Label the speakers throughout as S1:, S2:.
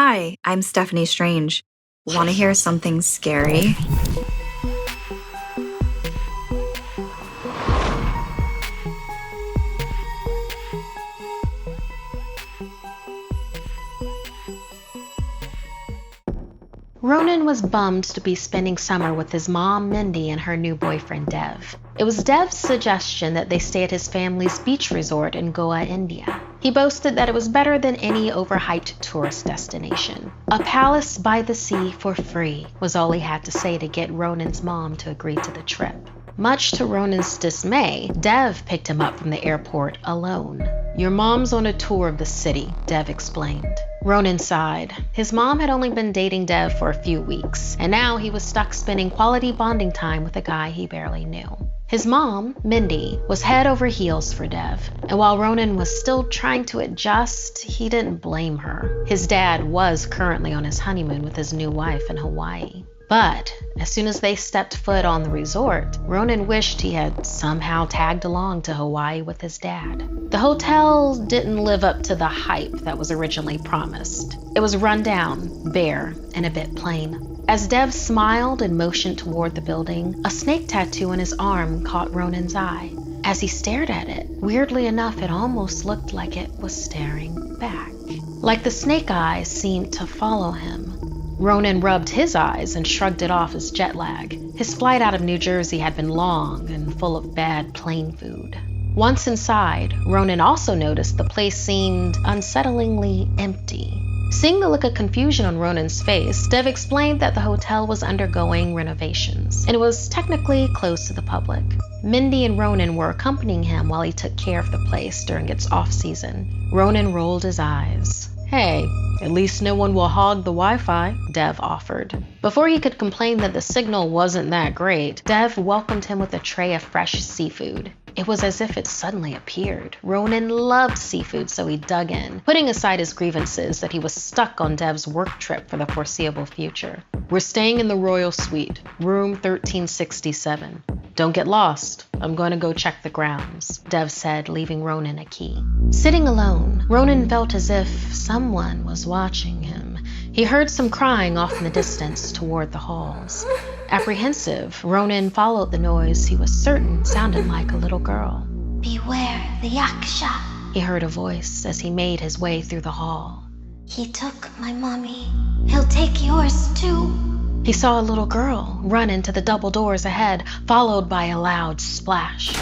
S1: Hi, I'm Steffany Strange. Want to hear something scary?
S2: Ronan was bummed to be spending summer with his mom, Mindy, and her new boyfriend, Dev. It was Dev's suggestion that they stay at his family's beach resort in Goa, India. He boasted that it was better than any overhyped tourist destination. A palace by the sea for free was all he had to say to get Ronan's mom to agree to the trip. Much to Ronan's dismay, Dev picked him up from the airport alone. "Your mom's on a tour of the city," Dev explained. Ronan sighed. His mom had only been dating Dev for a few weeks, and now he was stuck spending quality bonding time with a guy he barely knew. His mom, Mindy, was head over heels for Dev, and while Ronan was still trying to adjust, he didn't blame her. His dad was currently on his honeymoon with his new wife in Hawaii. But as soon as they stepped foot on the resort, Ronan wished he had somehow tagged along to Hawaii with his dad. The hotel didn't live up to the hype that was originally promised. It was run down, bare, and a bit plain. As Dev smiled and motioned toward the building, a snake tattoo on his arm caught Ronan's eye. As he stared at it, weirdly enough, it almost looked like it was staring back. Like the snake eyes seemed to follow him. Ronan rubbed his eyes and shrugged it off as jet lag. His flight out of New Jersey had been long and full of bad plane food. Once inside, Ronan also noticed the place seemed unsettlingly empty. Seeing the look of confusion on Ronan's face, Dev explained that the hotel was undergoing renovations, and it was technically closed to the public. Mindy and Ronan were accompanying him while he took care of the place during its off-season. Ronan rolled his eyes. "Hey, at least no one will hog the Wi-Fi," Dev offered. Before he could complain that the signal wasn't that great, Dev welcomed him with a tray of fresh seafood. It was as if it suddenly appeared. Ronan loved seafood, so he dug in, putting aside his grievances that he was stuck on Dev's work trip for the foreseeable future. "We're staying in the Royal Suite, room 1367. Don't get lost. I'm going to go check the grounds," Dev said, leaving Ronan a key. Sitting alone, Ronan felt as if someone was watching him. He heard some crying off in the distance toward the halls. Apprehensive, Ronan followed the noise he was certain sounded like a little girl.
S3: "Beware the Yaksha,"
S2: he heard a voice as he made his way through the hall.
S3: "He took my mommy. He'll take yours too."
S2: He saw a little girl run into the double doors ahead, followed by a loud splash.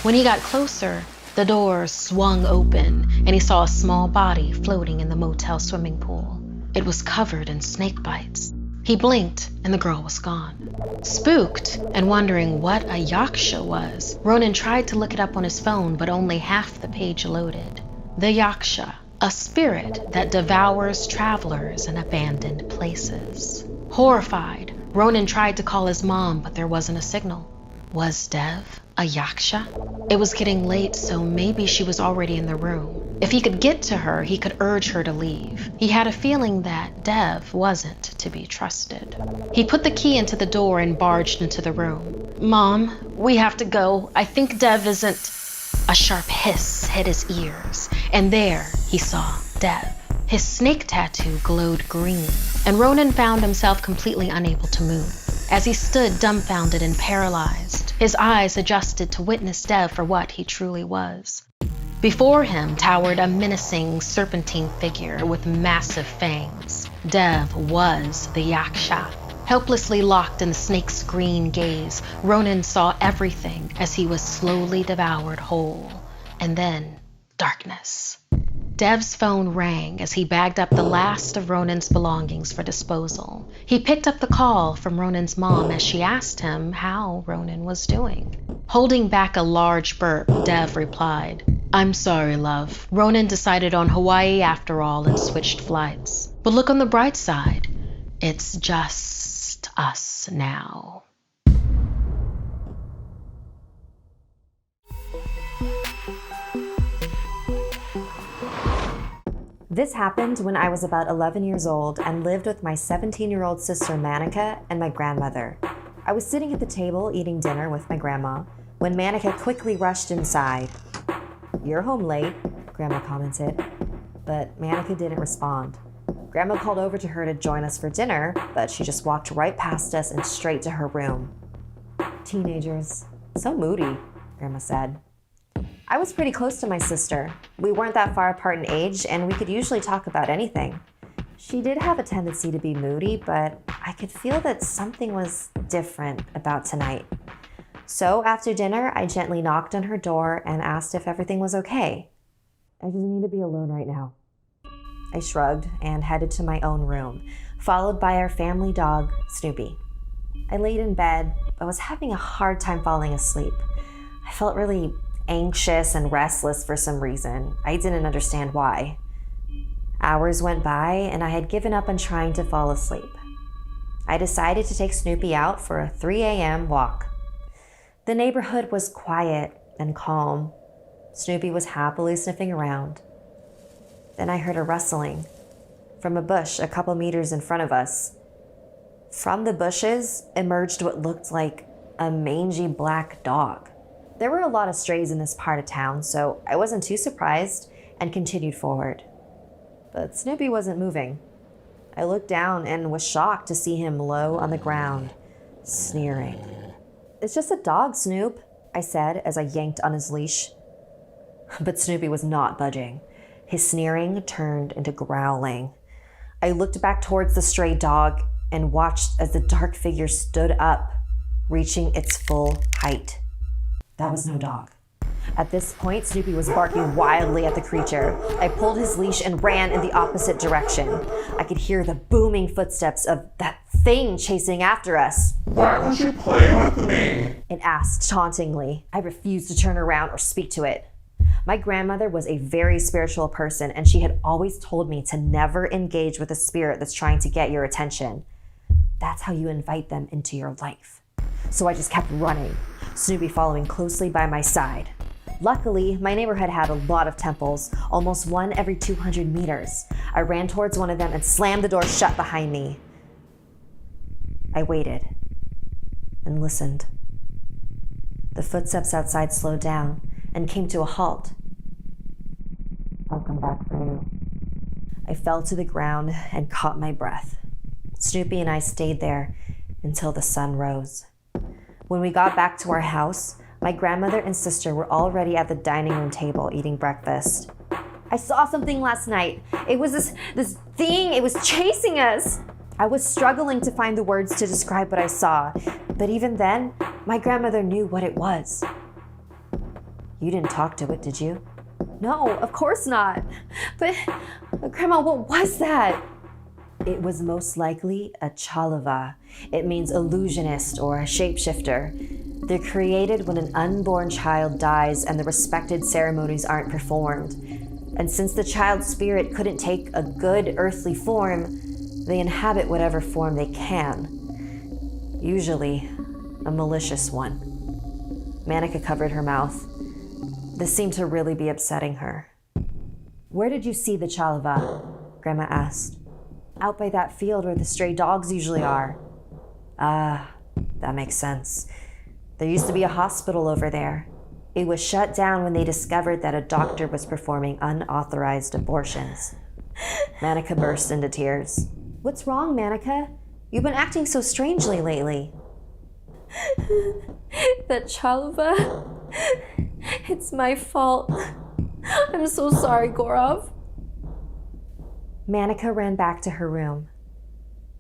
S2: When he got closer, the doors swung open, and he saw a small body floating in the motel swimming pool. It was covered in snake bites. He blinked, and the girl was gone. Spooked and wondering what a yaksha was, Ronan tried to look it up on his phone, but only half the page loaded. The yaksha, a spirit that devours travelers in abandoned places. Horrified, Ronan tried to call his mom, but there wasn't a signal. Was Dev a yaksha? It was getting late, so maybe she was already in the room. If he could get to her, he could urge her to leave. He had a feeling that Dev wasn't to be trusted. He put the key into the door and barged into the room. "Mom, we have to go. I think Dev isn't..." A sharp hiss hit his ears, and there he saw Dev. His snake tattoo glowed green, and Ronan found himself completely unable to move. As he stood dumbfounded and paralyzed, his eyes adjusted to witness Dev for what he truly was. Before him towered a menacing serpentine figure with massive fangs. Dev was the yaksha. Helplessly locked in the snake's green gaze, Ronan saw everything as he was slowly devoured whole. And then, darkness. Dev's phone rang as he bagged up the last of Ronan's belongings for disposal. He picked up the call from Ronan's mom as she asked him how Ronan was doing. Holding back a large burp, Dev replied, "I'm sorry, love. Ronan decided on Hawaii after all and switched flights. But look on the bright side. It's just us now."
S4: This happened when I was about 11 years old and lived with my 17-year-old sister Manika and my grandmother. I was sitting at the table eating dinner with my grandma when Manika quickly rushed inside. "You're home late," Grandma commented, but Manika didn't respond. Grandma called over to her to join us for dinner, but she just walked right past us and straight to her room. Teenagers. So moody, Grandma said. I was pretty close to my sister. We weren't that far apart in age, and we could usually talk about anything. She did have a tendency to be moody, but I could feel that something was different about tonight. So after dinner, I gently knocked on her door and asked if everything was okay. I just need to be alone right now. I shrugged and headed to my own room, followed by our family dog, Snoopy. I laid in bed, but was having a hard time falling asleep. I felt really anxious and restless for some reason. I didn't understand why. Hours went by, and I had given up on trying to fall asleep. I decided to take Snoopy out for a 3 a.m. walk. The neighborhood was quiet and calm. Snoopy was happily sniffing around. Then I heard a rustling from a bush a couple meters in front of us. From the bushes emerged what looked like a mangy black dog. There were a lot of strays in this part of town, so I wasn't too surprised and continued forward. But Snoopy wasn't moving. I looked down and was shocked to see him low on the ground, sneering. "It's just a dog, Snoop," I said as I yanked on his leash. But Snoopy was not budging. His sneering turned into growling. I looked back towards the stray dog and watched as the dark figure stood up, reaching its full height. That was no dog. At this point, Snoopy was barking wildly at the creature. I pulled his leash and ran in the opposite direction. I could hear the booming footsteps of that thing chasing after us.
S5: "Why don't you play with me?"
S4: It asked tauntingly. I refused to turn around or speak to it. My grandmother was a very spiritual person, and she had always told me to never engage with a spirit that's trying to get your attention. That's how you invite them into your life. So I just kept running, Snoopy following closely by my side. Luckily, my neighborhood had a lot of temples, almost one every 200 meters. I ran towards one of them and slammed the door shut behind me. I waited and listened. The footsteps outside slowed down and came to a halt. "I'll come back for you." I fell to the ground and caught my breath. Snoopy and I stayed there until the sun rose. When we got back to our house, my grandmother and sister were already at the dining room table eating breakfast. "I saw something last night. It was this thing. It was chasing us." I was struggling to find the words to describe what I saw, but even then, my grandmother knew what it was. "You didn't talk to it, did you?" "No, of course not. But Grandma, what was that?" "It was most likely a chalava. It means illusionist or a shapeshifter. They're created when an unborn child dies and the respected ceremonies aren't performed. And since the child's spirit couldn't take a good earthly form, they inhabit whatever form they can. Usually a malicious one." Manika covered her mouth. This seemed to really be upsetting her. "Where did you see the chalava?" Grandma asked. "Out by that field where the stray dogs usually are." "Ah, that makes sense. There used to be a hospital over there. It was shut down when they discovered that a doctor was performing unauthorized abortions." Manika burst into tears. "What's wrong, Manika? You've been acting so strangely lately."
S6: "That chalava, it's my fault. I'm so sorry, Gorov."
S4: Manika ran back to her room.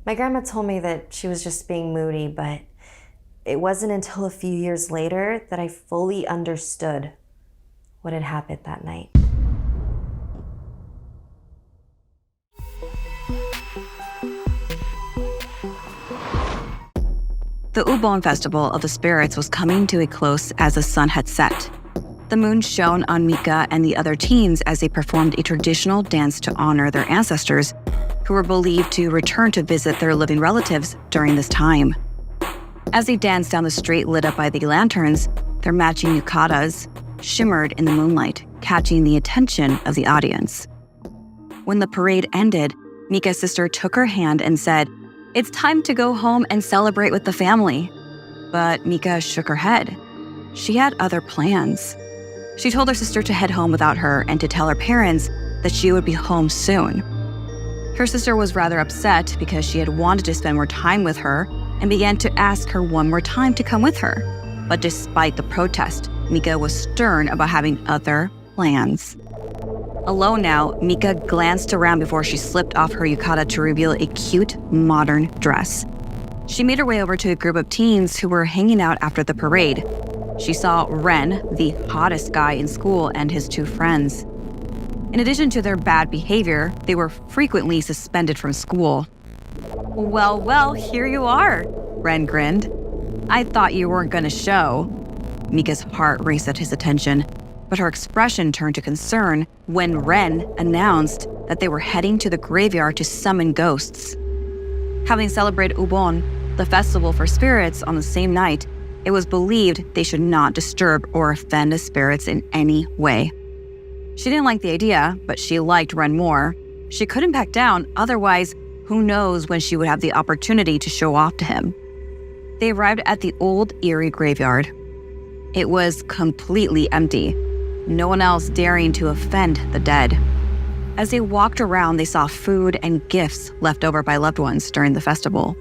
S4: My grandma told me that she was just being moody, but it wasn't until a few years later that I fully understood what had happened that night.
S1: The Ubon Festival of the Spirits was coming to a close as the sun had set. The moon shone on Mika and the other teens as they performed a traditional dance to honor their ancestors, who were believed to return to visit their living relatives during this time. As they danced down the street lit up by the lanterns, their matching yukatas shimmered in the moonlight, catching the attention of the audience. When the parade ended, Mika's sister took her hand and said, "It's time to go home and celebrate with the family." But Mika shook her head. She had other plans. She told her sister to head home without her and to tell her parents that she would be home soon. Her sister was rather upset because she had wanted to spend more time with her and began to ask her one more time to come with her. But despite the protest, Mika was stern about having other plans. Alone now, Mika glanced around before she slipped off her yukata to reveal a cute, modern dress. She made her way over to a group of teens who were hanging out after the parade. She saw Ren, the hottest guy in school, and his two friends. In addition to their bad behavior, they were frequently suspended from school. Well, here you are, Ren grinned. I thought you weren't gonna show. Mika's heart raced at his attention, but her expression turned to concern when Ren announced that they were heading to the graveyard to summon ghosts. Having celebrated Ubon, the festival for spirits, on the same night, it was believed they should not disturb or offend the spirits in any way. She didn't like the idea, but she liked Ren more. She couldn't back down, otherwise, who knows when she would have the opportunity to show off to him. They arrived at the old eerie graveyard. It was completely empty, no one else daring to offend the dead. As they walked around, they saw food and gifts left over by loved ones during the festival.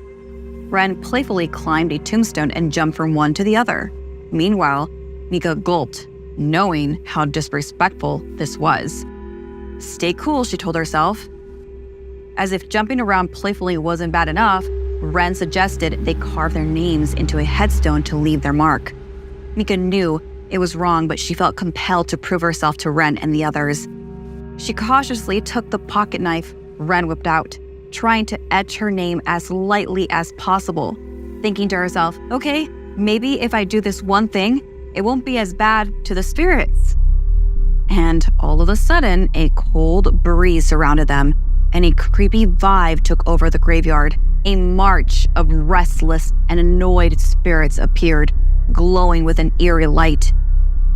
S1: Ren playfully climbed a tombstone and jumped from one to the other. Meanwhile, Mika gulped, knowing how disrespectful this was. Stay cool, she told herself. As if jumping around playfully wasn't bad enough, Ren suggested they carve their names into a headstone to leave their mark. Mika knew it was wrong, but she felt compelled to prove herself to Ren and the others. She cautiously took the pocket knife Ren whipped out, trying to etch her name as lightly as possible, thinking to herself, okay, maybe if I do this one thing, it won't be as bad to the spirits. And all of a sudden, a cold breeze surrounded them, and a creepy vibe took over the graveyard. A march of restless and annoyed spirits appeared, glowing with an eerie light.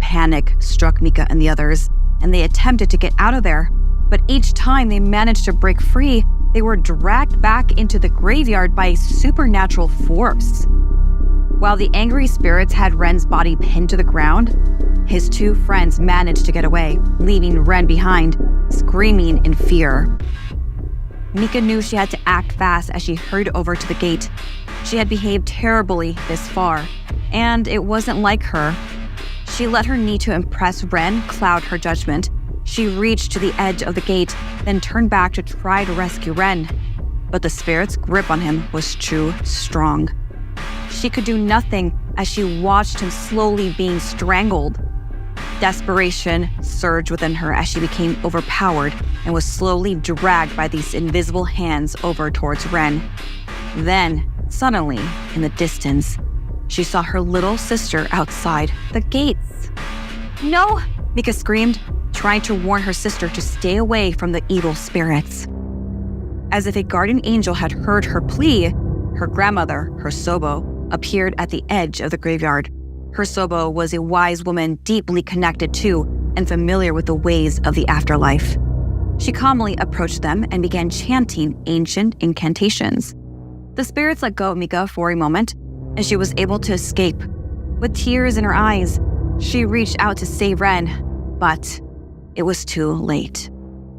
S1: Panic struck Mika and the others, and they attempted to get out of there. But each time they managed to break free, they were dragged back into the graveyard by a supernatural force. While the angry spirits had Ren's body pinned to the ground, his two friends managed to get away, leaving Ren behind, screaming in fear. Mika knew she had to act fast as she hurried over to the gate. She had behaved terribly this far, and it wasn't like her. She let her need to impress Ren cloud her judgment. She reached to the edge of the gate, then turned back to try to rescue Ren. But the spirit's grip on him was too strong. She could do nothing as she watched him slowly being strangled. Desperation surged within her as she became overpowered and was slowly dragged by these invisible hands over towards Ren. Then, suddenly, in the distance, she saw her little sister outside the gates. No! Mika screamed, trying to warn her sister to stay away from the evil spirits. As if a guardian angel had heard her plea, her grandmother, her Sobo, appeared at the edge of the graveyard. Her Sobo was a wise woman deeply connected to and familiar with the ways of the afterlife. She calmly approached them and began chanting ancient incantations. The spirits let go of Mika for a moment, and she was able to escape. With tears in her eyes, she reached out to save Ren, but it was too late.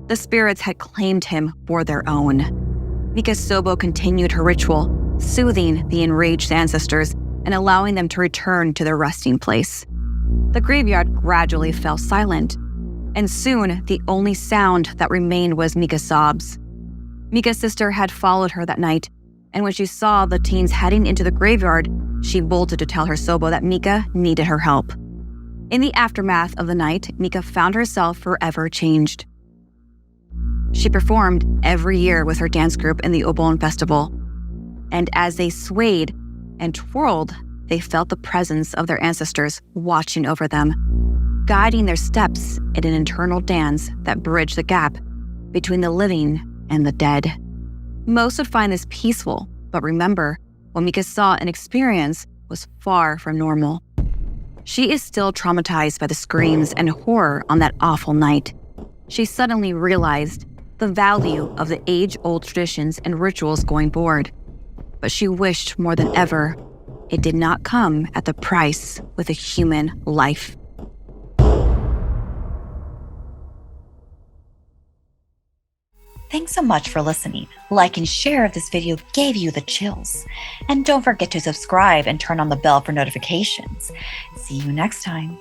S1: The spirits had claimed him for their own. Mika's Sobo continued her ritual, soothing the enraged ancestors and allowing them to return to their resting place. The graveyard gradually fell silent, and soon the only sound that remained was Mika's sobs. Mika's sister had followed her that night, and when she saw the teens heading into the graveyard, she bolted to tell her Sobo that Mika needed her help. In the aftermath of the night, Mika found herself forever changed. She performed every year with her dance group in the Obon Festival, and as they swayed and twirled, they felt the presence of their ancestors watching over them, guiding their steps in an internal dance that bridged the gap between the living and the dead. Most would find this peaceful, but remember, what Mika saw and experienced was far from normal. She is still traumatized by the screams and horror on that awful night. She suddenly realized the value of the age-old traditions and rituals going forward. But she wished more than ever it did not come at the price with a human life.
S7: Thanks so much for listening. Like and share if this video gave you the chills. And don't forget to subscribe and turn on the bell for notifications. See you next time.